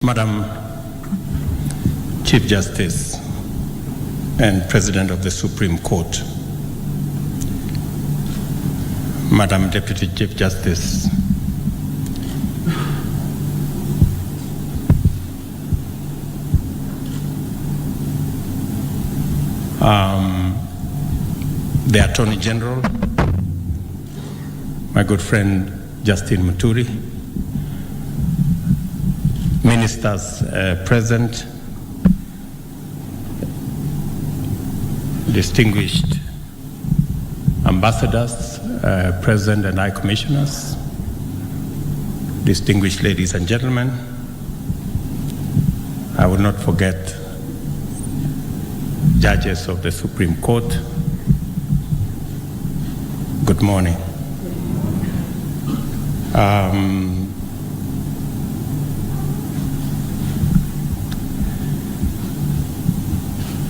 Madam Chief Justice and President of the Supreme Court, Madam Deputy Chief Justice, the Attorney General, my good friend Justin Muturi, ministers present, distinguished ambassadors present and high commissioners, distinguished ladies and gentlemen, I will not forget judges of the Supreme Court. Good morning.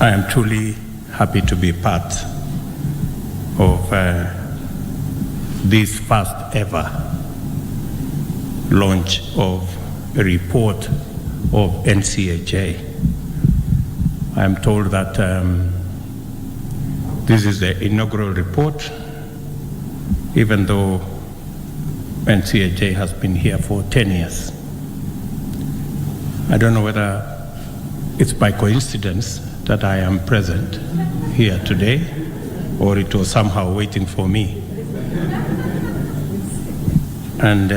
I am truly happy to be part of this first ever launch of a report of NCAJ. I am told that this is the inaugural report, even though NCAJ has been here for 10 years. I don't know whether it's by coincidence that I am present here today, or it was somehow waiting for me. And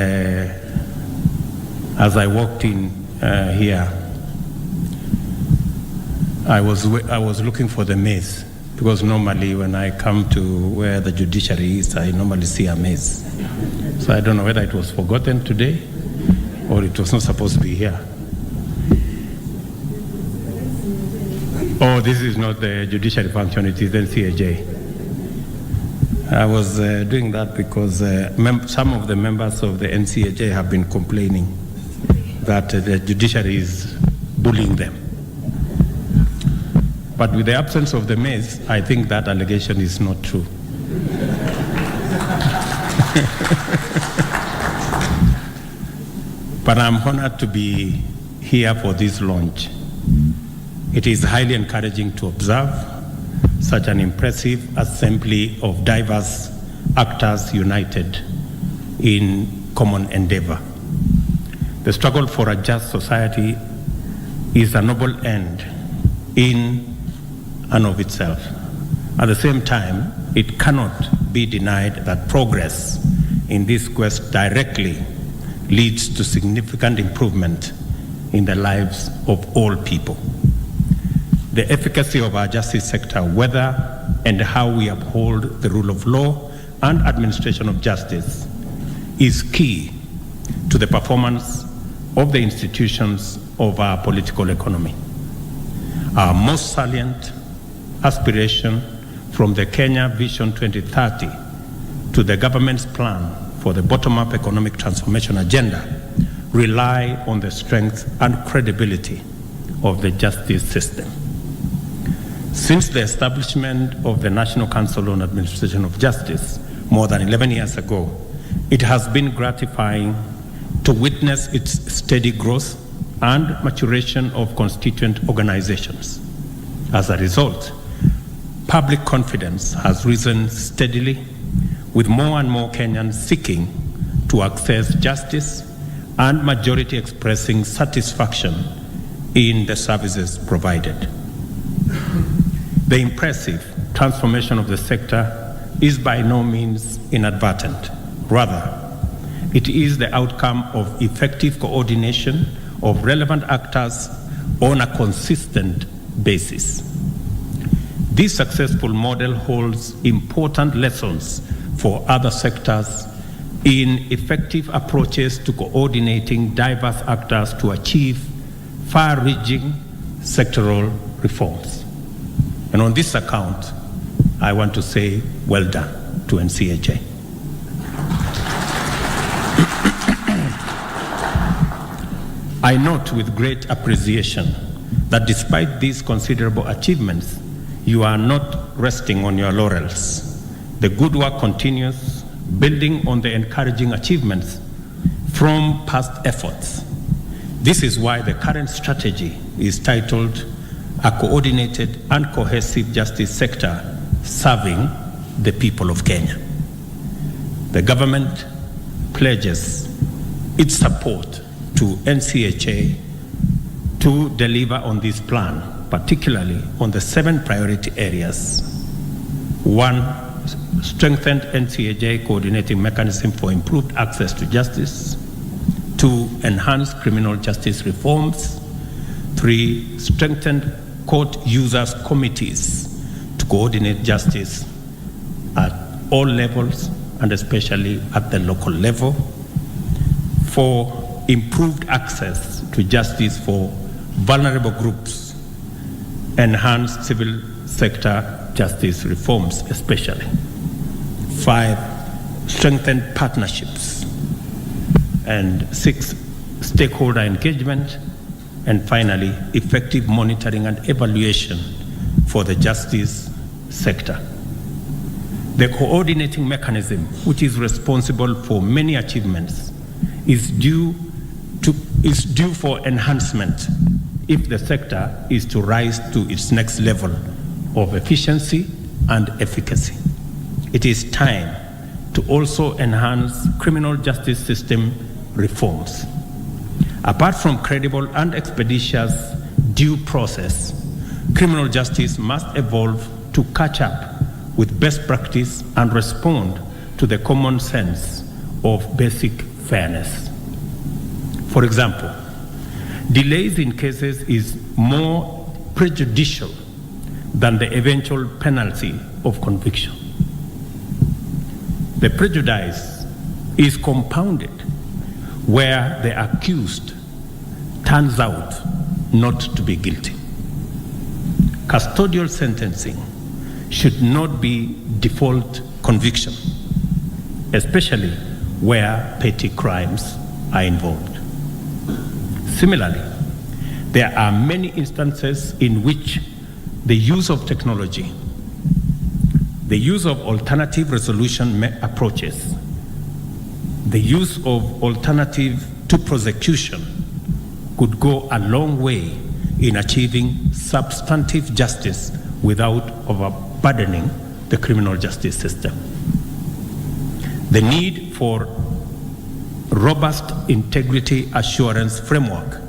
as I walked in here, I was looking for the maze, because normally when I come to where the judiciary is, I normally see a maze. So I don't know whether it was forgotten today, or it was not supposed to be here. Oh, this is not the judiciary function, it is NCAJ. I was doing that because some of the members of the NCAJ have been complaining that the judiciary is bullying them. But with the absence of the maze, I think that allegation is not true. But I'm honored to be here for this launch. It is highly encouraging to observe such an impressive assembly of diverse actors united in common endeavor. The struggle for a just society is a noble end in and of itself. At the same time, it cannot be denied that progress in this quest directly leads to significant improvement in the lives of all people. The efficacy of our justice sector, whether and how we uphold the rule of law and administration of justice, is key to the performance of the institutions of our political economy. Our most salient aspiration from the Kenya Vision 2030 to the government's plan for the bottom-up economic transformation agenda rely on the strength and credibility of the justice system. Since the establishment of the National Council on Administration of Justice more than 11 years ago, it has been gratifying to witness its steady growth and maturation of constituent organizations. As a result, public confidence has risen steadily, with more and more Kenyans seeking to access justice and majority expressing satisfaction in the services provided. The impressive transformation of the sector is by no means inadvertent. Rather, it is the outcome of effective coordination of relevant actors on a consistent basis. This successful model holds important lessons for other sectors in effective approaches to coordinating diverse actors to achieve far-reaching sectoral reforms. And on this account, I want to say well done to NCAJ. I note with great appreciation that despite these considerable achievements, you are not resting on your laurels. The good work continues, building on the encouraging achievements from past efforts. This is why the current strategy is titled A Coordinated and Cohesive Justice Sector Serving the People of Kenya. The government pledges its support to NCAJ to deliver on this plan, particularly on the 7 priority areas. 1, strengthened NCAJ coordinating mechanism for improved access to justice. 2, enhanced criminal justice reforms. 3, strengthened court users committees to coordinate justice at all levels and especially at the local level. 4, improved access to justice for vulnerable groups, enhanced civil sector justice reforms especially. 5, strengthened partnerships. And 6, stakeholder engagement. And finally, effective monitoring and evaluation for the justice sector. The coordinating mechanism, which is responsible for many achievements, is due for enhancement if the sector is to rise to its next level of efficiency and efficacy. It is time to also enhance criminal justice system reforms. Apart from credible and expeditious due process, criminal justice must evolve to catch up with best practice and respond to the common sense of basic fairness. For example, delays in cases is more prejudicial than the eventual penalty of conviction. The prejudice is compounded where the accused turns out not to be guilty. Custodial sentencing should not be default conviction, especially where petty crimes are involved. Similarly, there are many instances in which the use of technology, the use of alternative resolution approaches, the use of alternative to prosecution could go a long way in achieving substantive justice without overburdening the criminal justice system. The need for robust integrity assurance framework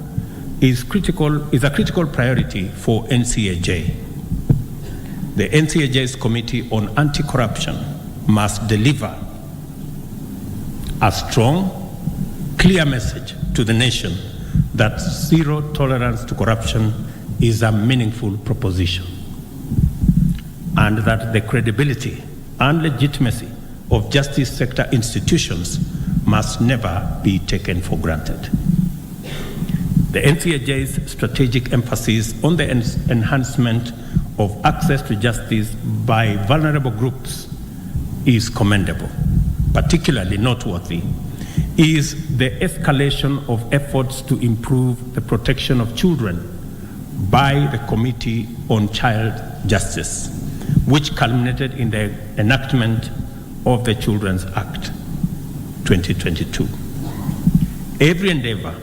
is a critical priority for NCAJ. The NCAJ's Committee on Anti-Corruption must deliver a strong, clear message to the nation that zero tolerance to corruption is a meaningful proposition, and that the credibility and legitimacy of justice sector institutions must never be taken for granted. The NCAJ's strategic emphasis on the enhancement of access to justice by vulnerable groups is commendable. Particularly noteworthy is the escalation of efforts to improve the protection of children by the Committee on Child Justice, which culminated in the enactment of the Children's Act 2022. Every endeavor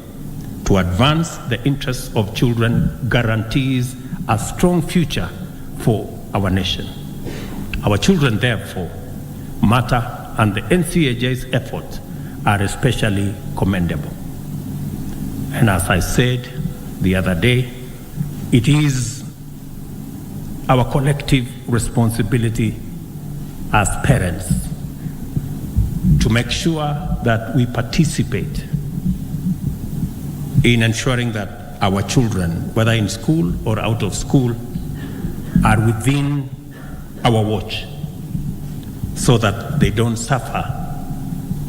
to advance the interests of children guarantees a strong future for our nation. Our children, therefore, matter, and the NCAJ's efforts are especially commendable. And as I said the other day, it is our collective responsibility as parents to make sure that we participate in ensuring that our children, whether in school or out of school, are within our watch so that they don't suffer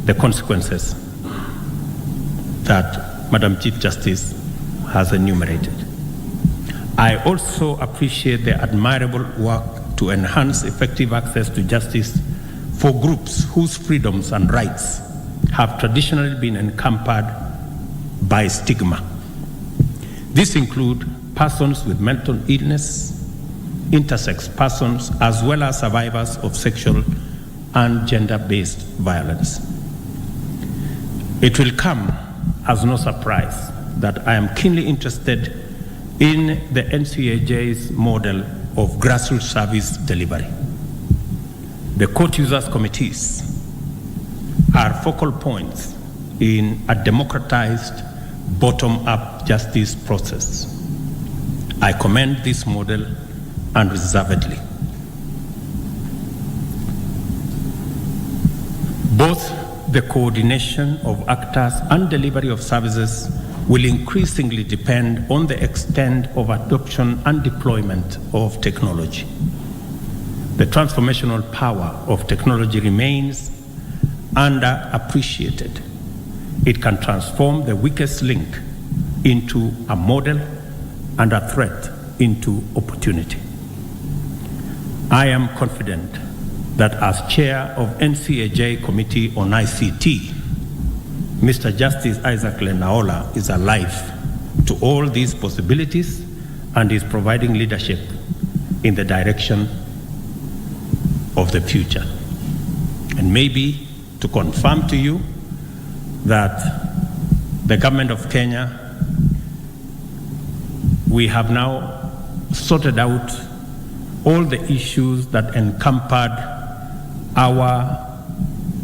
the consequences that Madam Chief Justice has enumerated. I also appreciate the admirable work to enhance effective access to justice for groups whose freedoms and rights have traditionally been encumbered by stigma. These include persons with mental illness, intersex persons, as well as survivors of sexual and gender-based violence. It will come as no surprise that I am keenly interested in the NCAJ's model of grassroots service delivery. The court users committees are focal points in a democratized bottom-up justice process. I commend this model unreservedly. Both the coordination of actors and delivery of services will increasingly depend on the extent of adoption and deployment of technology. The transformational power of technology remains underappreciated. It can transform the weakest link into a model and a threat into opportunity. I am confident that as chair of NCAJ Committee on ICT, Mr. Justice Isaac Lenaola is alive to all these possibilities and is providing leadership in the direction of the future. And maybe to confirm to you that the government of Kenya, we have now sorted out all the issues that encumbered our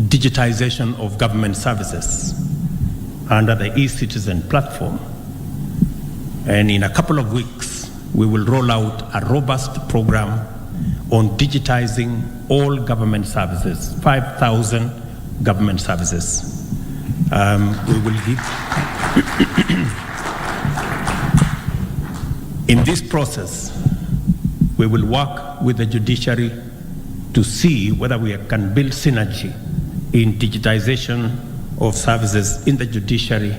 digitization of government services under the e-citizen platform. And in a couple of weeks, we will roll out a robust program on digitizing all government services, 5,000 government services. We will give. In this process, we will work with the judiciary to see whether we can build synergy in digitization of services in the judiciary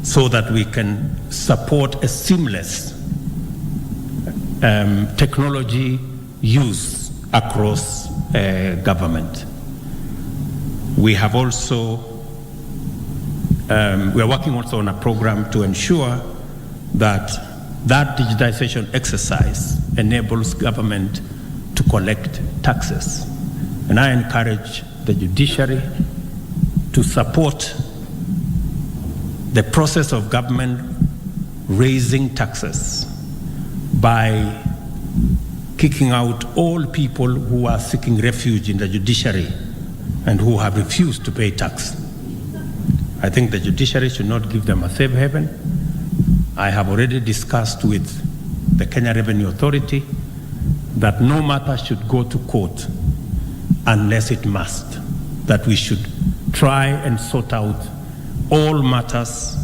so that we can support a seamless technology use across government. We have also, we are working also on a program to ensure that that digitization exercise enables government to collect taxes. And I encourage the judiciary to support the process of government raising taxes by kicking out all people who are seeking refuge in the judiciary and who have refused to pay tax. I think the judiciary should not give them a safe haven. I have already discussed with the Kenya Revenue Authority that no matter should go to court unless it must, that we should try and sort out all matters,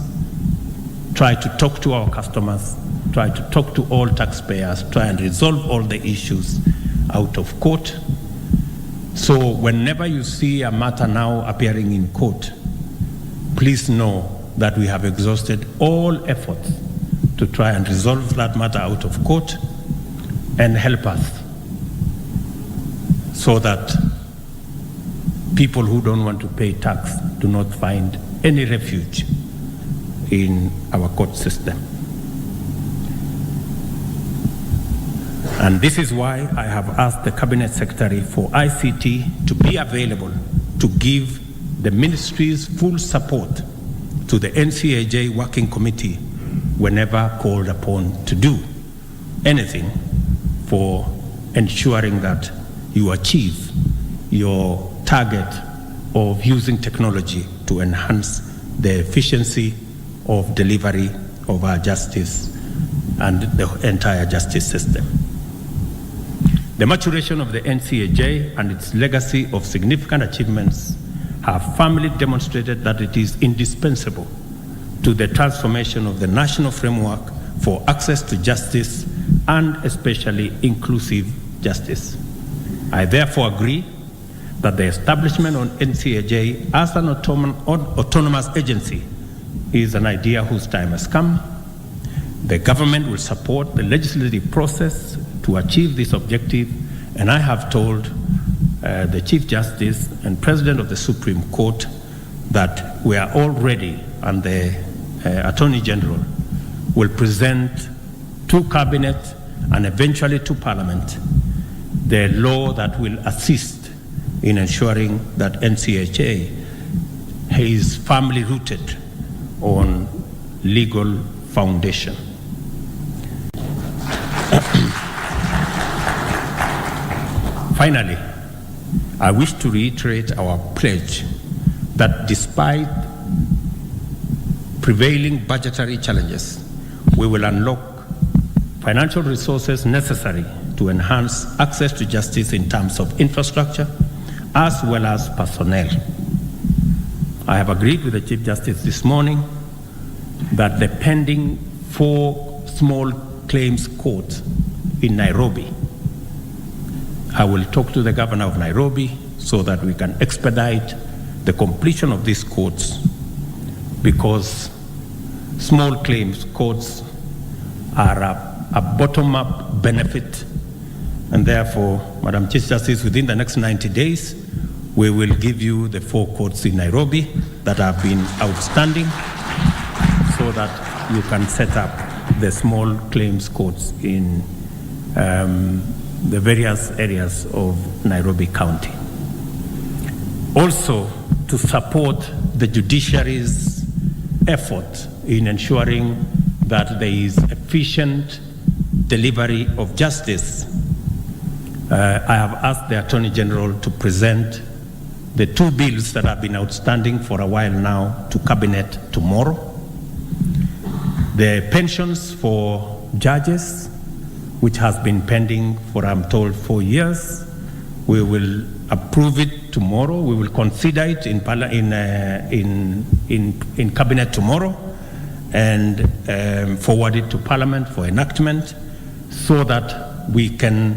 try to talk to our customers, try to talk to all taxpayers, try and resolve all the issues out of court. So whenever you see a matter now appearing in court, please know that we have exhausted all efforts to try and resolve that matter out of court and help us so that people who don't want to pay tax do not find any refuge in our court system. And this is why I have asked the Cabinet Secretary for ICT to be available to give the ministry's full support to the NCAJ Working Committee whenever called upon to do anything for ensuring that you achieve your target of using technology to enhance the efficiency of delivery of our justice and the entire justice system. The maturation of the NCAJ and its legacy of significant achievements have firmly demonstrated that it is indispensable to the transformation of the national framework for access to justice and especially inclusive justice. I therefore agree that the establishment of NCAJ as an autonomous agency is an idea whose time has come. The government will support the legislative process to achieve this objective, and I have told the Chief Justice and President of the Supreme Court that we are all ready, and the Attorney General will present to Cabinet and eventually to Parliament the law that will assist in ensuring that NCAJ is firmly rooted on legal foundation. Finally, I wish to reiterate our pledge that despite prevailing budgetary challenges, we will unlock financial resources necessary to enhance access to justice in terms of infrastructure as well as personnel. I have agreed with the Chief Justice this morning that the pending 4 small claims courts in Nairobi, I will talk to the governor of Nairobi so that we can expedite the completion of these courts, because small claims courts are a bottom-up benefit, and therefore, Madam Chief Justice, within the next 90 days, we will give you the 4 courts in Nairobi that have been outstanding so that you can set up the small claims courts in the various areas of Nairobi County. Also, to support the judiciary's effort in ensuring that there is efficient delivery of justice, I have asked the Attorney General to present the 2 bills that have been outstanding for a while now to Cabinet tomorrow. The pensions for judges, which has been pending for, I'm told, 4 years. We will approve it tomorrow. We will consider it in Cabinet tomorrow and forward it to Parliament for enactment so that we can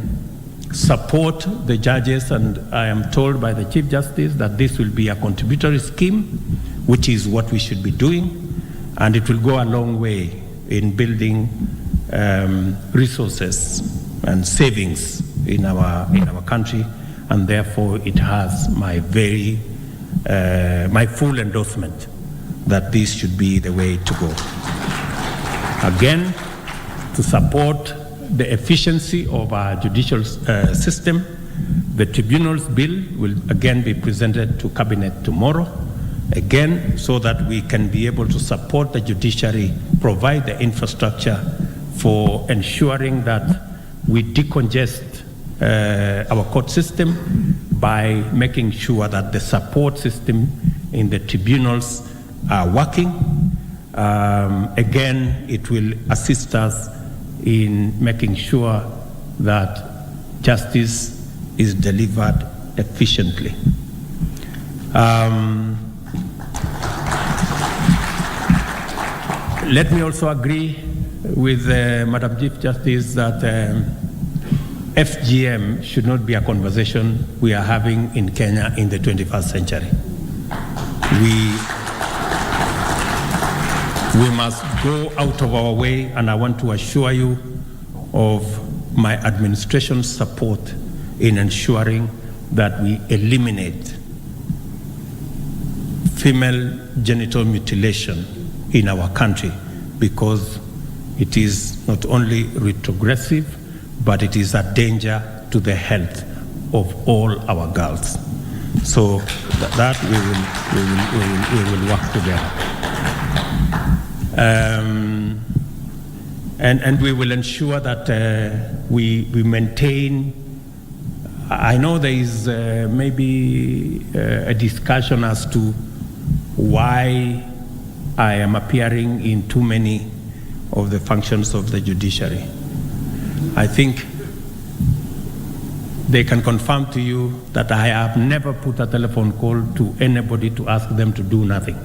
support the judges. And I am told by the Chief Justice that this will be a contributory scheme, which is what we should be doing, and it will go a long way in building resources and savings in our country, and therefore it has my full endorsement that this should be the way to go. Again, to support the efficiency of our judicial system, the tribunals bill will again be presented to Cabinet tomorrow, again, so that we can be able to support the judiciary, provide the infrastructure for ensuring that we decongest our court system by making sure that the support system in the tribunals are working. Again, it will assist us in making sure that justice is delivered efficiently. Let me also agree with Madam Chief Justice that FGM should not be a conversation we are having in Kenya in the 21st century. We must go out of our way, and I want to assure you of my administration's support in ensuring that we eliminate female genital mutilation in our country, because it is not only retrogressive, but it is a danger to the health of all our girls. So that we will work together. And we will ensure that we maintain. I know there is maybe a discussion as to why I am appearing in too many of the functions of the judiciary. I think they can confirm to you that I have never put a telephone call to anybody to ask them to do nothing.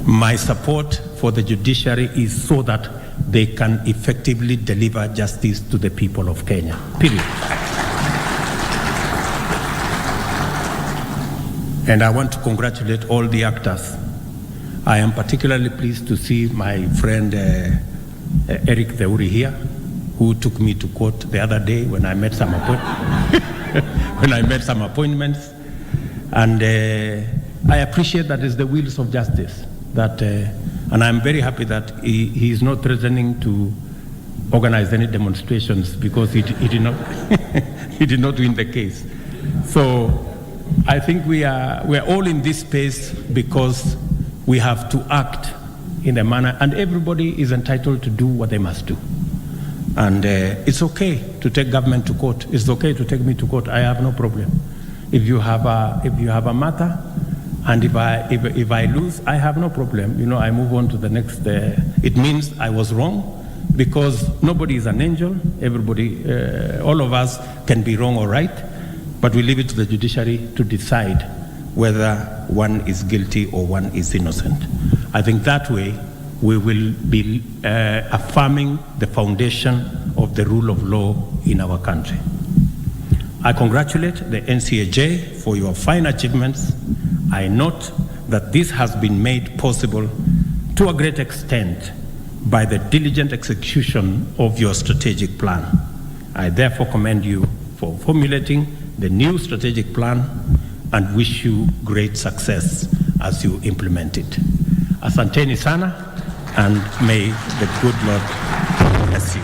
My support for the judiciary is so that they can effectively deliver justice to the people of Kenya, period. And I want to congratulate all the actors. I am particularly pleased to see my friend Eric Theuri here, who took me to court the other day when I made some appointments. And I appreciate that it's the wheels of justice. And I'm very happy that he is not threatening to organize any demonstrations, because he did not he did not win the case. So I think we are all in this space because we have to act in the manner, and everybody is entitled to do what they must do. And it's okay to take government to court. It's okay to take me to court. I have no problem. If you have a matter, and if I lose, I have no problem. You know, I move on to the next. It means I was wrong, because nobody is an angel. Everybody, all of us can be wrong or right, but we leave it to the judiciary to decide whether one is guilty or one is innocent. I think that way we will be affirming the foundation of the rule of law in our country. I congratulate the NCAJ for your fine achievements. I note that this has been made possible to a great extent by the diligent execution of your strategic plan. I therefore commend you for formulating the new strategic plan and wish you great success as you implement it. Asanteni sana, and may the good Lord bless you.